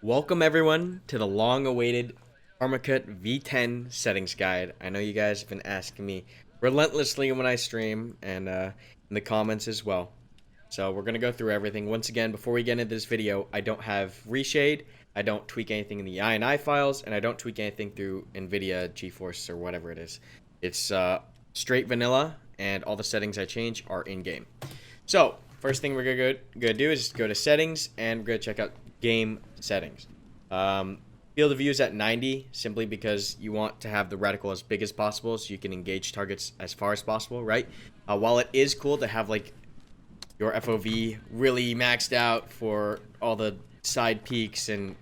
Welcome everyone to the long-awaited Karmakut v10 settings guide. I know you guys have been asking me relentlessly when I stream and in the comments as well. So we're gonna go through everything. Once again, before we get into this video, I don't have reshade, I don't tweak anything in the INI files, and I don't tweak anything through NVIDIA GeForce or whatever it is. It's straight vanilla, and all the settings I change are in-game. So first thing we're gonna do is go to settings, and we're gonna check out game settings. Field of view is at 90 simply because you want to have the reticle as big as possible so you can engage targets as far as possible, right? While it is cool to have like your FOV really maxed out for all the side peaks and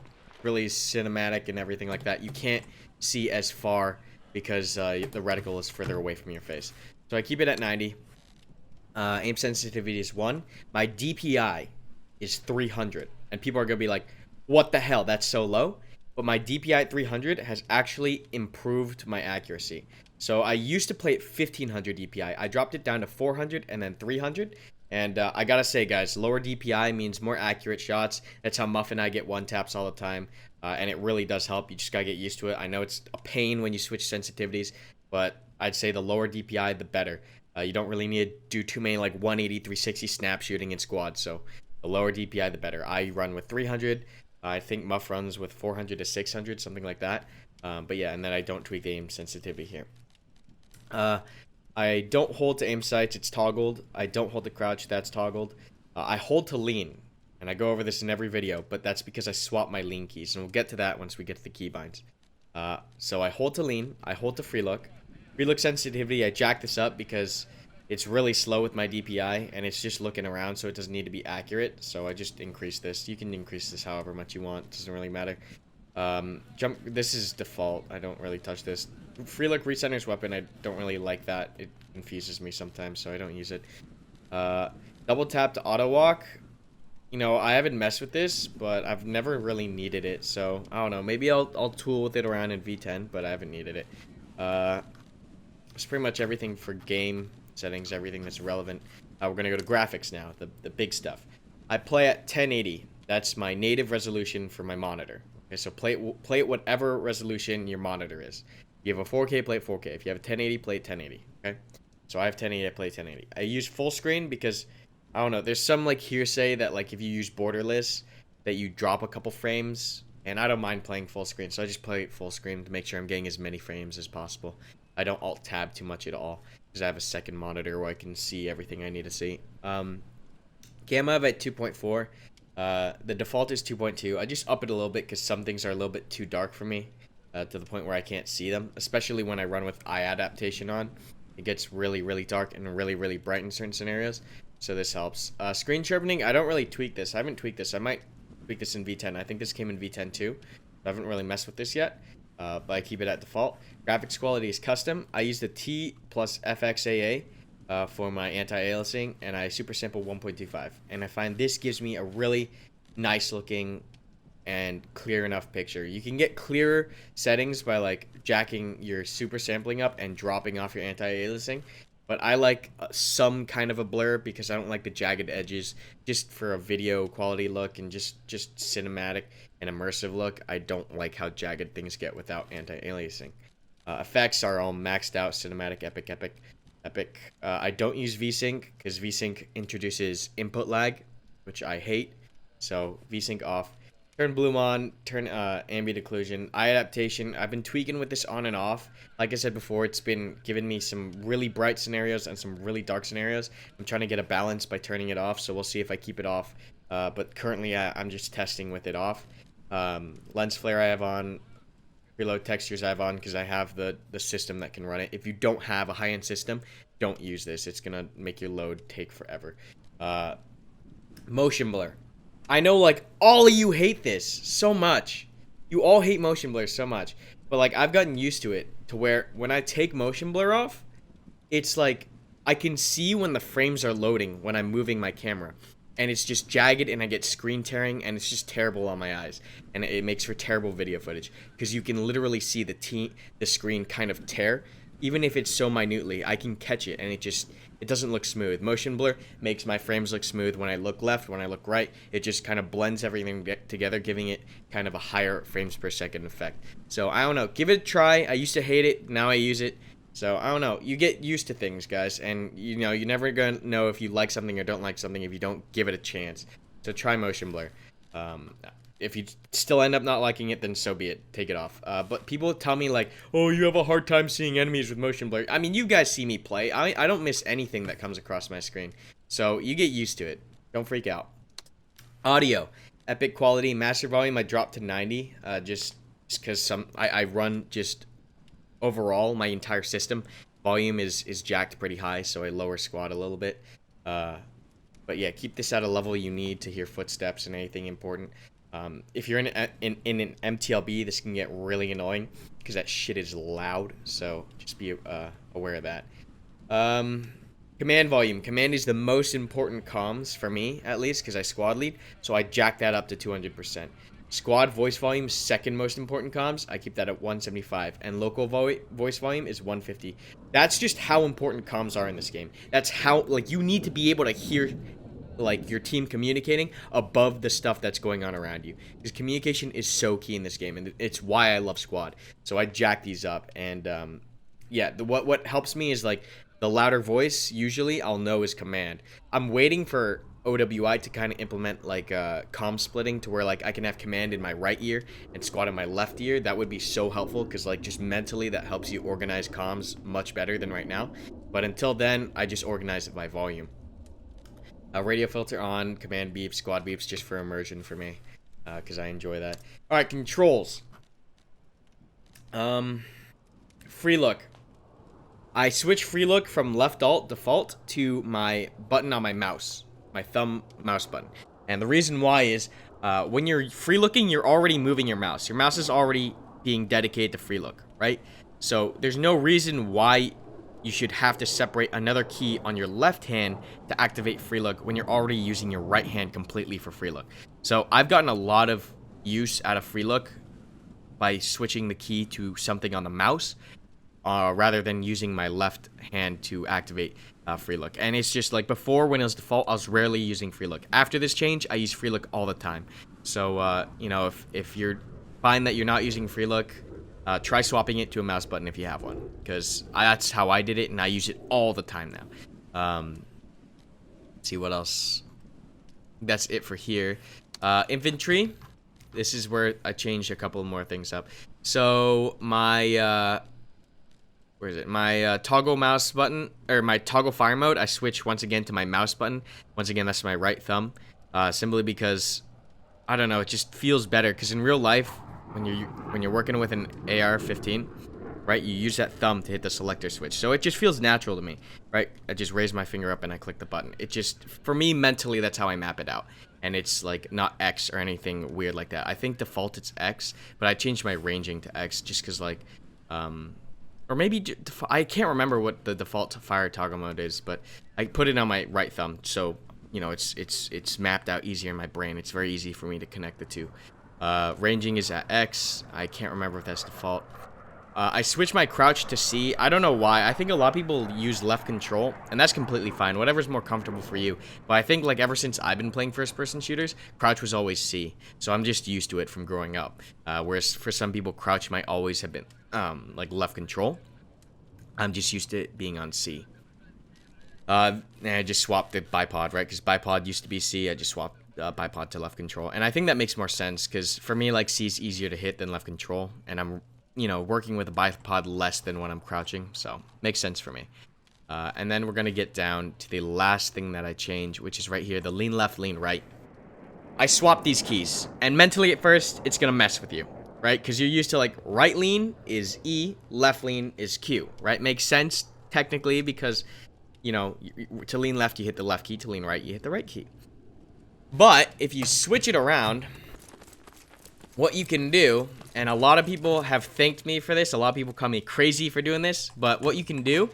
really cinematic and everything like that, you can't see as far because the reticle is further away from your face. So I keep it at 90. Aim sensitivity is 1. My DPI is 300. And people are going to be like, what the hell? That's so low. But my DPI at 300 has actually improved my accuracy. So I used to play at 1500 DPI. I dropped it down to 400 and then 300. And I got to say, guys, lower DPI means more accurate shots. That's how Muff and I get one taps all the time. And it really does help. You just got to get used to it. I know it's a pain when you switch sensitivities, but I'd say the lower DPI, the better. You don't really need to do too many like 180, 360 snap shooting in squad. So the lower DPI, the better. I run with 300. I think Muff runs with 400 to 600, something like that. But yeah, and then I don't tweak the aim sensitivity here. I don't hold to aim sights, it's toggled. I don't hold to crouch, that's toggled. I hold to lean, and I go over this in every video, but that's because I swap my lean keys, and we'll get to that once we get to the keybinds. So I hold to lean, I hold to free look. Free look sensitivity, I jack this up because it's really slow with my DPI, and it's just looking around, so it doesn't need to be accurate. So I just increase this. You can increase this however much you want. It doesn't really matter. Jump. This is default. I don't really touch this. Free look recenters weapon. I don't really like that. It confuses me sometimes, so I don't use it. Double tap to auto walk. You know, I haven't messed with this, but I've never really needed it. So I don't know. Maybe I'll tool with it around in V10, but I haven't needed it. It's pretty much everything for game settings, everything that's relevant. We're gonna go to graphics now, the big stuff. I play at 1080. That's my native resolution for my monitor. Okay, so play at whatever resolution your monitor is. If you have a 4K, play at 4K. If you have a 1080, play at 1080. Okay, so I have 1080, I play 1080. I use full screen because I don't know. There's some like hearsay that like if you use borderless, that you drop a couple frames, and I don't mind playing full screen, so I just play full screen to make sure I'm getting as many frames as possible. I don't alt tab too much at all because I have a second monitor where I can see everything I need to see. Gamma at 2.4. The default is 2.2. I just up it a little bit because some things are a little bit too dark for me to the point where I can't see them, especially when I run with eye adaptation on. It gets really, really dark and really, really bright in certain scenarios, so this helps. Screen sharpening, I don't really tweak this. I haven't tweaked this. I might tweak this in V10. I think this came in V10 too. I haven't really messed with this yet. But I keep it at default. Graphics quality is custom. I use the T plus FXAA for my anti-aliasing, and I super sample 1.25. And I find this gives me a really nice looking and clear enough picture. You can get clearer settings by like jacking your super sampling up and dropping off your anti-aliasing. But I like some kind of a blur because I don't like the jagged edges. Just for a video quality look and just cinematic and immersive look, I don't like how jagged things get without anti-aliasing. Effects are all maxed out, cinematic, epic. I don't use VSync because VSync introduces input lag, which I hate. So VSync off. Turn bloom on, turn ambient occlusion, eye adaptation. I've been tweaking with this on and off. Like I said before, it's been giving me some really bright scenarios and some really dark scenarios. I'm trying to get a balance by turning it off, so we'll see if I keep it off. But currently, I'm just testing with it off. Lens flare I have on, reload textures I have on because I have the system that can run it. If you don't have a high-end system, don't use this. It's going to make your load take forever. Motion blur. I know, like, all of you hate this so much. You all hate motion blur so much. But, like, I've gotten used to it to where when I take motion blur off, it's like I can see when the frames are loading when I'm moving my camera. And it's just jagged, and I get screen tearing, and it's just terrible on my eyes. And it makes for terrible video footage because you can literally see the screen kind of tear even if it's so minutely, I can catch it, and it doesn't look smooth. Motion blur makes my frames look smooth when I look left, when I look right. It just kind of blends everything together, giving it kind of a higher frames per second effect. So I don't know. Give it a try. I used to hate it. Now I use it. So I don't know. You get used to things, guys, and you're never gonna know if you like something or don't like something if you don't give it a chance. So try motion blur. If you still end up not liking it, then so be it. Take it off. But people tell me like, oh, you have a hard time seeing enemies with motion blur. I mean, you guys see me play. I don't miss anything that comes across my screen. So you get used to it. Don't freak out. Audio. Epic quality. Master volume I dropped to 90. Just because I run just overall my entire system. Volume is jacked pretty high, so I lower squad a little bit. But yeah, keep this at a level you need to hear footsteps and anything important. If you're in an MTLB, this can get really annoying because that shit is loud. So just be aware of that. Command volume. Command is the most important comms for me, at least, because I squad lead. So I jack that up to 200%. Squad voice volume, second most important comms. I keep that at 175. And local voice volume is 150. That's just how important comms are in this game. That's how, like, you need to be able to hear like your team communicating above the stuff that's going on around you, because communication is so key in this game, and it's why I love squad. So I jack these up, and yeah, what helps me is like the louder voice usually I'll know is command. I'm waiting for OWI to kind of implement like comm splitting to where like I can have command in my right ear and squad in my left ear. That would be so helpful, because like just mentally that helps you organize comms much better than right now. But until then, I just organize it by volume. Radio filter on, command beeps, squad beeps, just for immersion for me, because I enjoy that. All right, controls. Free look. I switch free look from left alt default to my button on my mouse, my thumb mouse button. And the reason why is when you're free looking, you're already moving your mouse. Your mouse is already being dedicated to free look, right? So there's no reason why you should have to separate another key on your left hand to activate free look when you're already using your right hand completely for free look. So I've gotten a lot of use out of free look by switching the key to something on the mouse rather than using my left hand to activate free look. And it's just like before, when it was default, I was rarely using free look. After this change, I use free look all the time. So you know, if you're find that you're not using free look, try swapping it to a mouse button if you have one, because that's how I did it, and I use it all the time now. Let's see what else. That's it for here. Infantry. This is where I changed a couple more things up. So my where is it? My toggle mouse button, or my toggle fire mode, I switch once again to my mouse button. Once again, that's my right thumb. Simply because I don't know, it just feels better. Because in real life, when you're working with an AR-15, right, you use that thumb to hit the selector switch. So it just feels natural to me, right? I just raise my finger up and I click the button. It just, for me, mentally, that's how I map it out. And it's like not X or anything weird like that. I think default it's X, but I changed my ranging to X just because like, or maybe, I can't remember what the default fire toggle mode is, but I put it on my right thumb. So, you know, it's mapped out easier in my brain. It's very easy for me to connect the two. Ranging is at X. I can't remember if that's default. I switched my crouch to C. I don't know why. I think a lot of people use left control, and that's completely fine. Whatever's more comfortable for you. But I think like ever since I've been playing first-person shooters, crouch was always C. So I'm just used to it from growing up. Whereas for some people, crouch might always have been like left control. I'm just used to it being on C. And I just swapped the bipod, right? Because bipod used to be C. I just swapped bipod to left control, and I think that makes more sense because for me, like, C is easier to hit than left control, and I'm, you know, working with a bipod less than when I'm crouching, so makes sense for me. And then we're gonna get down to the last thing that I change, which is right here, the lean left, lean right. I swap these keys, and mentally at first, it's gonna mess with you, right? Because you're used to like right lean is E, left lean is Q, right? Makes sense technically because, you know, to lean left you hit the left key, to lean right you hit the right key. But if you switch it around, what you can do, and a lot of people have thanked me for this, a lot of people call me crazy for doing this, but what you can do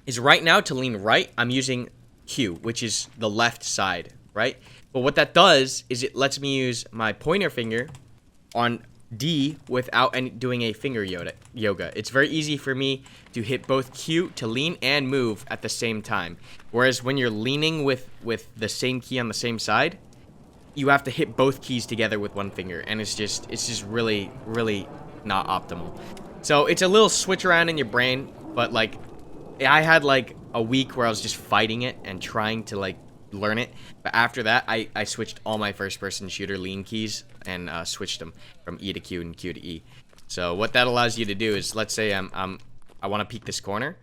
is right now to lean right, I'm using Q, which is the left side, right? But what that does is it lets me use my pointer finger on D without doing a finger yoga. It's very easy for me to hit both Q to lean and move at the same time. Whereas when you're leaning with the same key on the same side, you have to hit both keys together with one finger, and it's just really not optimal. So it's a little switch around in your brain, but like I had like a week where I was just fighting it and trying to like learn it, but after that I switched all my first person shooter lean keys and switched them from E to Q and Q to E. So what that allows you to do is, let's say I want to peek this corner.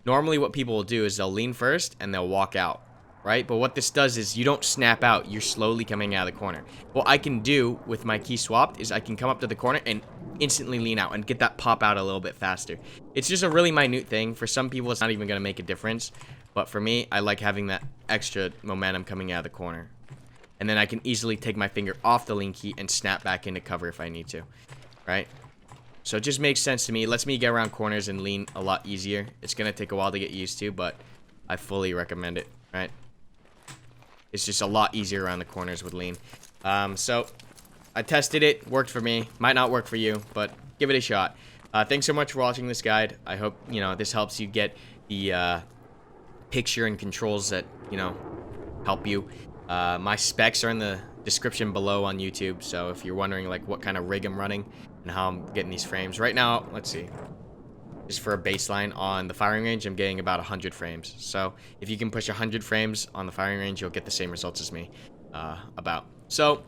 Normally what people will do is they'll lean first and they'll walk out, right? But what this does is you don't snap out, you're slowly coming out of the corner. What I can do with my key swapped is I can come up to the corner and instantly lean out and get that pop out a little bit faster. It's just a really minute thing. For some people it's not even going to make a difference, but for me, I like having that extra momentum coming out of the corner. And then I can easily take my finger off the lean key and snap back into cover if I need to, right? So it just makes sense to me. It lets me get around corners and lean a lot easier. It's going to take a while to get used to, but I fully recommend it, right? It's just a lot easier around the corners with lean. So I tested it, worked for me. Might not work for you, but give it a shot. Thanks so much for watching this guide. I hope, you know, this helps you get the picture and controls that, you know, help you. My specs are in the description below on YouTube, so if you're wondering like what kind of rig I'm running and how I'm getting these frames right now, let's see, just for a baseline on the firing range, I'm getting about 100 frames. So if you can push 100 frames on the firing range, you'll get the same results as me. So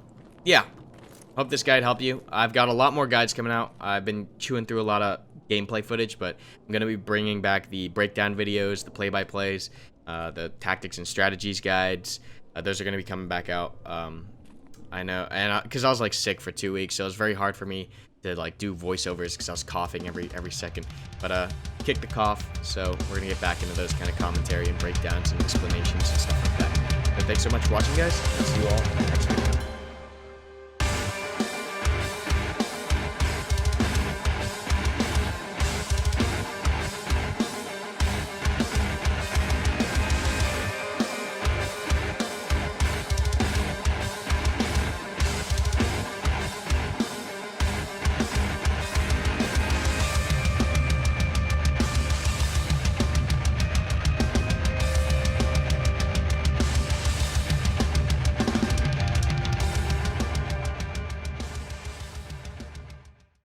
yeah, hope this guide helped you. I've got a lot more guides coming out. I've been chewing through a lot of gameplay footage, but I'm gonna be bringing back the breakdown videos, the play-by-plays, the tactics and strategies guides. Those are gonna be coming back out. I know, and because I was like sick for 2 weeks, so it was very hard for me to like do voiceovers because I was coughing every second. But kick the cough, so we're gonna get back into those kind of commentary and breakdowns and explanations and stuff like that. But thanks so much for watching, guys. I'll see you all in the next video.